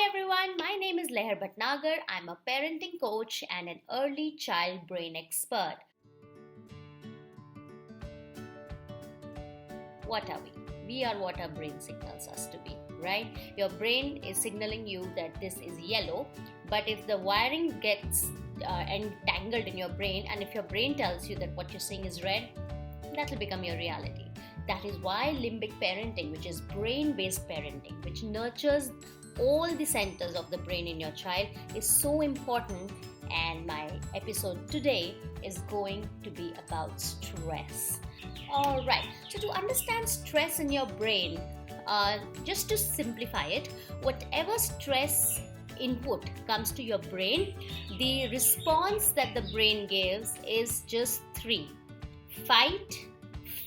everyone, my name is Leher Bhatnagar. I'm a parenting coach and an early child brain expert. What are we? We are what our brain signals us to be, right? Your brain is signaling you that this is yellow, but if the wiring gets entangled in your brain, and if your brain tells you that what you're seeing is red, that will become your reality. That is why limbic parenting, which is brain-based parenting, which nurtures all the centers of the brain in your child, is so important. And my episode today is going to be about stress. Alright, so to understand stress in your brain, just to simplify it, whatever stress input comes to your brain, the response that the brain gives is just three: fight,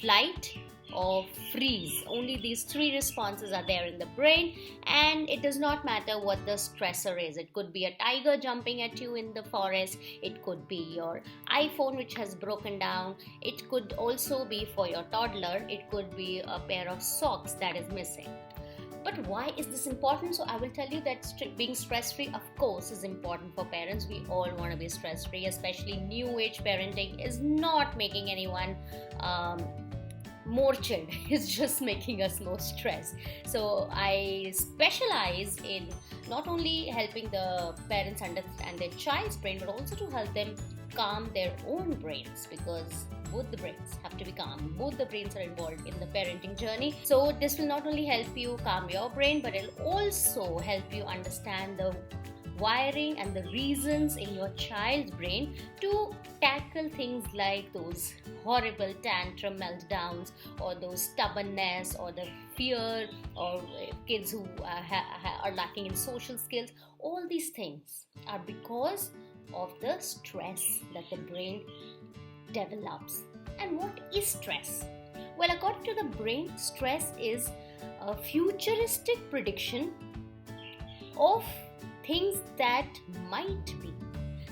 flight, or freeze. Only these three responses are there in the brain, and it does not matter what the stressor is. It could be a tiger jumping at you in the forest, it could be your iPhone which has broken down, it could also be for your toddler, it could be a pair of socks that is missing. But why is this important? So I will tell you that being stress-free, of course, is important for parents. We all want to be stress-free, especially new age parenting is not making anyone more chilled. It's just making us more stressed. So I specialize in not only helping the parents understand their child's brain, but also to help them calm their own brains, because both the brains have to be calm. Both the brains are involved in the parenting journey. So this will not only help you calm your brain, but it'll also help you understand the wiring and the reasons in your child's brain to tackle things like those horrible tantrum meltdowns, or those stubbornness, or the fear, or kids who are lacking in social skills. All these things are because of the stress that the brain develops. And what is stress? Well, according to the brain, stress is a futuristic prediction of things that might be.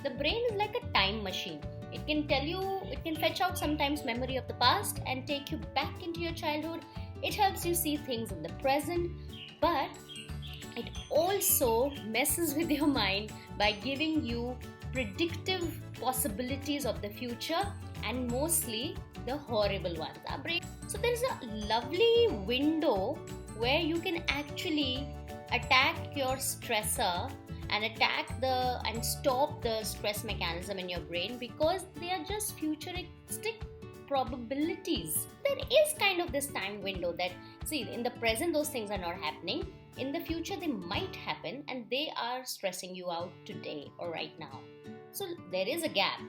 The brain is like a time machine. It can tell you, it can fetch out sometimes memory of the past and take you back into your childhood. It helps you see things in the present, but it also messes with your mind by giving you predictive possibilities of the future, and mostly the horrible ones. So there is a lovely window where you can actually attack your stressor and stop the stress mechanism in your brain, because they are just futuristic probabilities. There is kind of this time window that, see, in the present those things are not happening, in the future they might happen, and they are stressing you out today or right now. So there is a gap.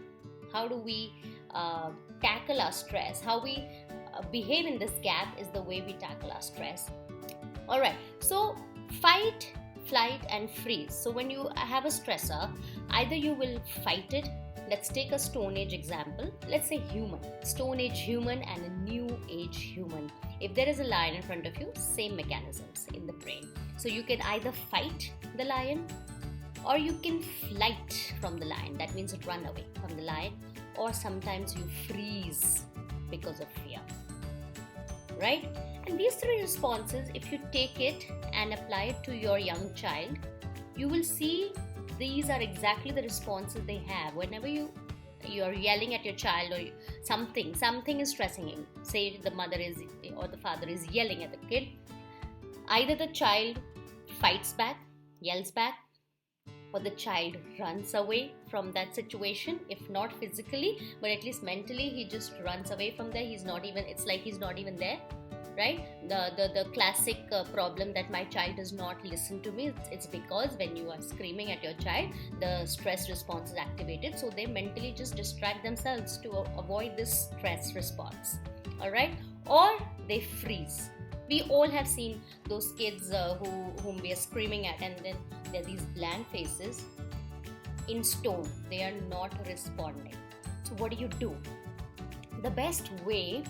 How do we tackle our stress? How we behave in this gap is the way we tackle our stress. Alright, so fight, flight, and freeze. So when you have a stressor, either you will fight it. Let's take a Stone Age example. Let's say human, Stone Age human and a New Age human. If there is a lion in front of you, same mechanisms in the brain. So you can either fight the lion, or you can flight from the lion. That means run away from the lion, or sometimes you freeze because of fear, right? And these three responses, if you take it and apply it to your young child, you will see these are exactly the responses they have. Whenever you're yelling at your child, or something is stressing him, say the mother is or the father is yelling at the kid, either the child fights back, yells back, or the child runs away from that situation. If not physically, but at least mentally, he just runs away from there. It's like he's not even there, right? The classic problem that my child does not listen to me, it's because when you are screaming at your child, the stress response is activated, so they mentally just distract themselves to avoid this stress response. Alright, or they freeze. We all have seen those kids whom we are screaming at, and then there are these blank faces in stone. They are not responding. So what do? The best way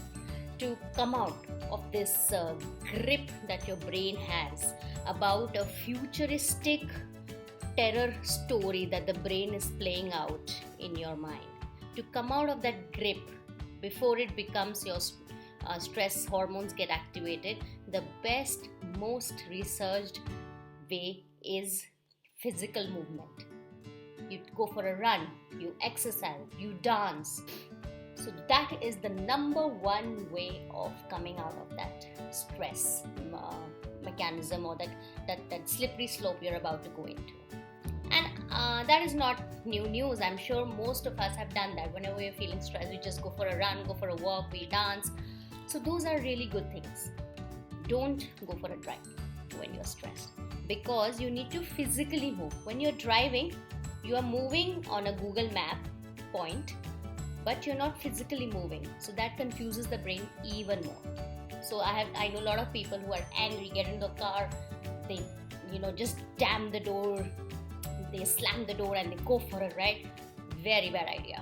to come out of this grip that your brain has about a futuristic terror story that the brain is playing out in your mind, to come out of that grip before it becomes your stress hormones get activated, the best, most researched way is physical movement. You go for a run, you exercise, you dance. So that is the number one way of coming out of that stress mechanism, or that slippery slope you're about to go into. And that is not new news. I'm sure most of us have done that. Whenever we're feeling stressed, we just go for a run, go for a walk, we dance. So those are really good things. Don't go for a drive when you're stressed, because you need to physically move. When you're driving, you are moving on a Google map point, but you're not physically moving. So that confuses the brain even more. So I know a lot of people who are angry, get in the car, they just damn the door, they slam the door and they go for a ride. Very bad idea.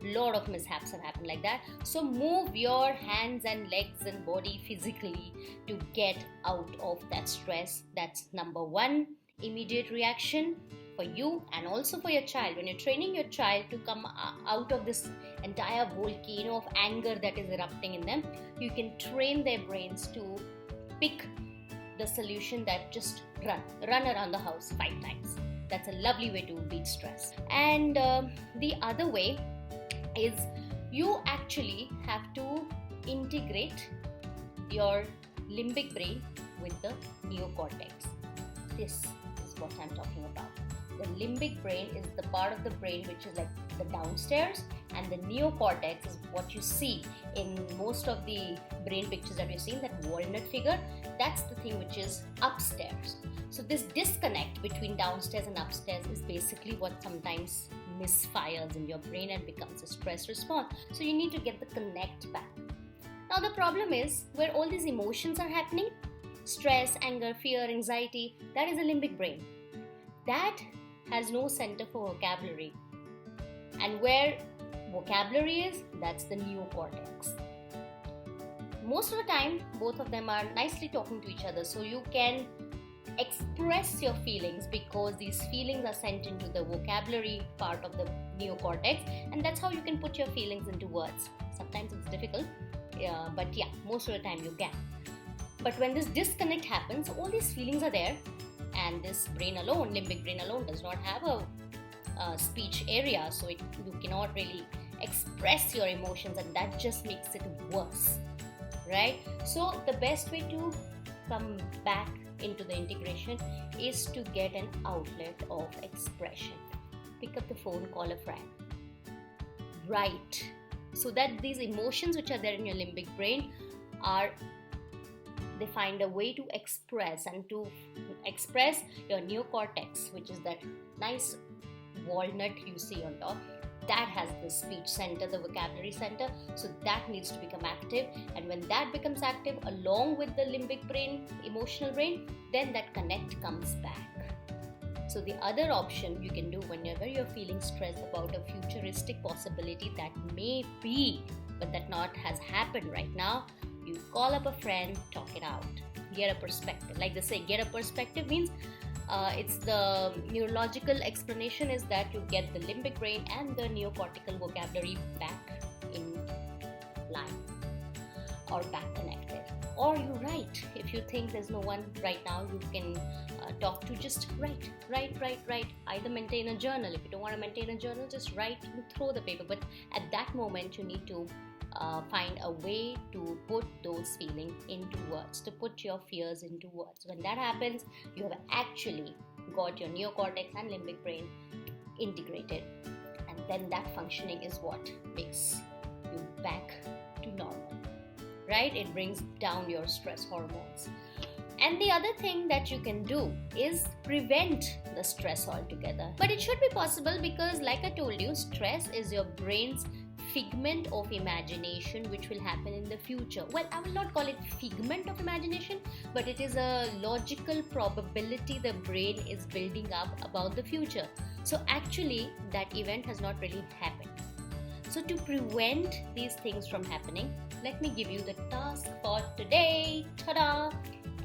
Lot of mishaps have happened like that. So move your hands and legs and body physically to get out of that stress. That's number one immediate reaction for you and also for your child. When you're training your child to come out of this entire volcano of anger that is erupting in them, you can train their brains to pick the solution that just run around the house 5 times. That's a lovely way to beat stress. And the other way is you actually have to integrate your limbic brain with the neocortex. This is what I'm talking about. The limbic brain is the part of the brain which is like the downstairs, and the neocortex is what you see in most of the brain pictures that you've seen, that walnut figure. That's the thing which is upstairs. So this disconnect between downstairs and upstairs is basically what sometimes misfires in your brain and becomes a stress response. So you need to get the connect back. Now the problem is, where all these emotions are happening, stress, anger, fear, anxiety, that is the limbic brain. That has no center for vocabulary. And where vocabulary is, that's the neocortex. Most of the time, both of them are nicely talking to each other, so you can express your feelings because these feelings are sent into the vocabulary part of the neocortex, and that's how you can put your feelings into words. Sometimes it's difficult, but yeah, most of the time you can. But when this disconnect happens, all these feelings are there, and this brain alone, limbic brain alone, does not have a speech area, so you cannot really express your emotions, and that just makes it worse, right? So the best way to come back into the integration is to get an outlet of expression. Pick up the phone, call a friend, write, so that these emotions which are there in your limbic brain they find a way to express, and to express your neocortex, which is that nice walnut you see on top, that has the speech center, the vocabulary center, so that needs to become active. And when that becomes active along with the limbic brain, emotional brain, then that connect comes back. So the other option you can do whenever you're feeling stressed about a futuristic possibility that may be, but that not has happened right now, you call up a friend, talk it out, get a perspective. Like they say, get a perspective means it's the neurological explanation is that you get the limbic brain and the neocortical vocabulary back in line or back connected. Or you write. If you think there's no one right now you can talk to, just write. Either maintain a journal. If you don't want to maintain a journal, just write and throw the paper. But at that moment you need to find a way to put those feelings into words, to put your fears into words. When that happens, you have actually got your neocortex and limbic brain integrated, and then that functioning is what makes you back to normal, right? It brings down your stress hormones. And the other thing that you can do is prevent the stress altogether. But it should be possible because, like I told you, stress is your brain's figment of imagination which will happen in the future. Well, I will not call it figment of imagination, but it is a logical probability the brain is building up about the future. So actually that event has not really happened. So to prevent these things from happening, let me give you the task for today. Ta-da!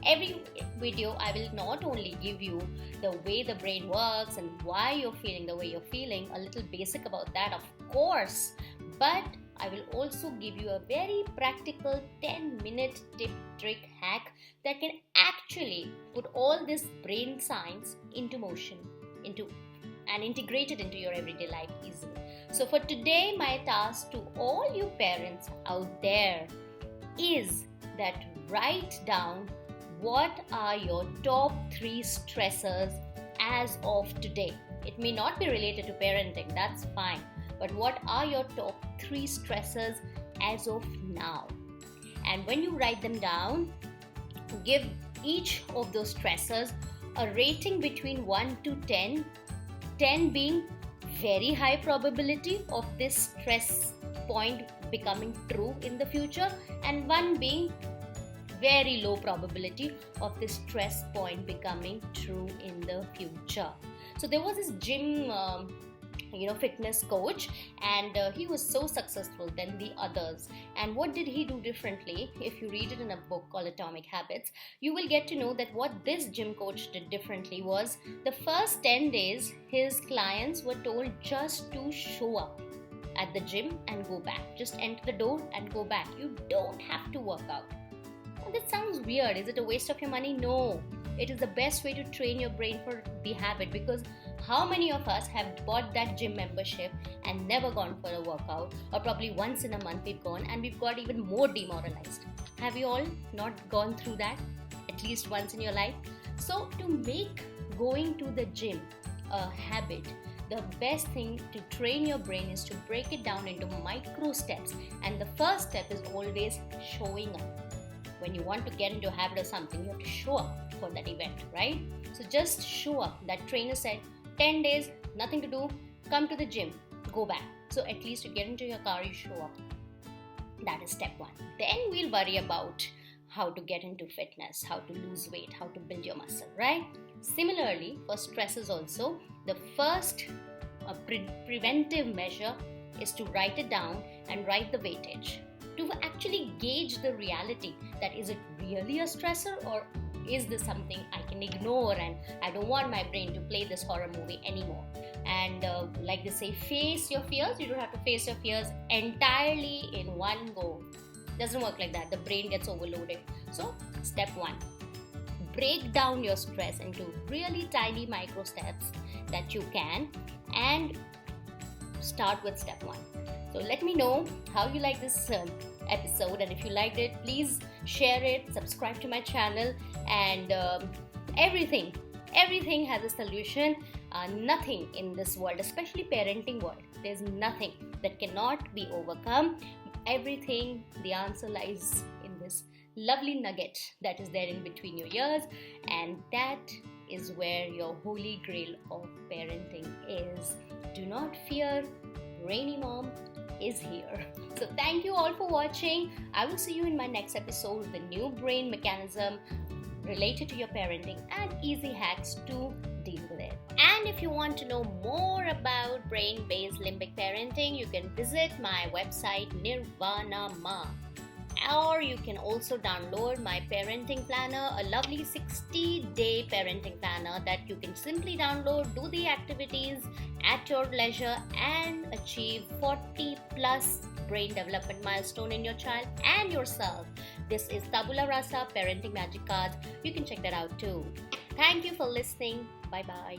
Every video I will not only give you the way the brain works and why you're feeling the way you're feeling, a little basic about that of course, but I will also give you a very practical 10-minute tip, trick, hack that can actually actually put all this brain science into motion, into and integrate it into your everyday life easily. So for today, my task to all you parents out there is that write down what are your top 3 stressors as of today. It may not be related to parenting, that's fine. But what are your top 3 stressors as of now? And when you write them down, give each of those stressors a rating between 1 to 10, 10 being very high probability of this stress point becoming true in the future, and 1 being very low probability of this stress point becoming true in the future. So there was this gym fitness coach, and he was so successful than the others. And what did he do differently? If you read it in a book called Atomic Habits, you will get to know that what this gym coach did differently was the first 10 days his clients were told just to show up at the gym and go back. Just enter the door and go back. You don't have to work out. Well, that sounds weird. Is it a waste of your money? No. It is the best way to train your brain for the habit, because how many of us have bought that gym membership and never gone for a workout, or probably once in a month we've gone and we've got even more demoralized? Have you all not gone through that at least once in your life? So to make going to the gym a habit, the best thing to train your brain is to break it down into micro steps, and the first step is always showing up. When you want to get into a habit of something, you have to show up for that event, right? So just show up. That trainer said 10 days, nothing to do, come to the gym, go back. So at least you get into your car, you show up. That is step 1. Then we'll worry about how to get into fitness, how to lose weight, how to build your muscle, right? Similarly, for stresses also, the first preventive measure is to write it down and write the weightage, to actually gauge the reality, that is it really a stressor, or is this something I can ignore and I don't want my brain to play this horror movie anymore. And like they say, face your fears. You don't have to face your fears entirely in one go. Doesn't work like that. The brain gets overloaded. So step 1, break down your stress into really tiny micro steps that you can, and start with step 1. So let me know how you like this episode, and if you liked it, please share it, subscribe to my channel, and everything has a solution. Nothing in this world, especially parenting world, there's nothing that cannot be overcome. Everything, the answer lies in this lovely nugget that is there in between your ears, and that is where your holy grail of parenting is. Do not fear, Brainy Mom is here. So thank you all for watching. I will see you in my next episode with a new brain mechanism related to your parenting and easy hacks to deal with it. And if you want to know more about brain-based limbic parenting, you can visit my website Nirvana Ma. Or you can also download my parenting planner, a lovely 60-day parenting planner that you can simply download, do the activities at your leisure, and achieve 40 plus brain development milestone in your child and yourself. This is Tabula Rasa Parenting Magic Cards. You can check that out too. Thank you for listening. Bye bye.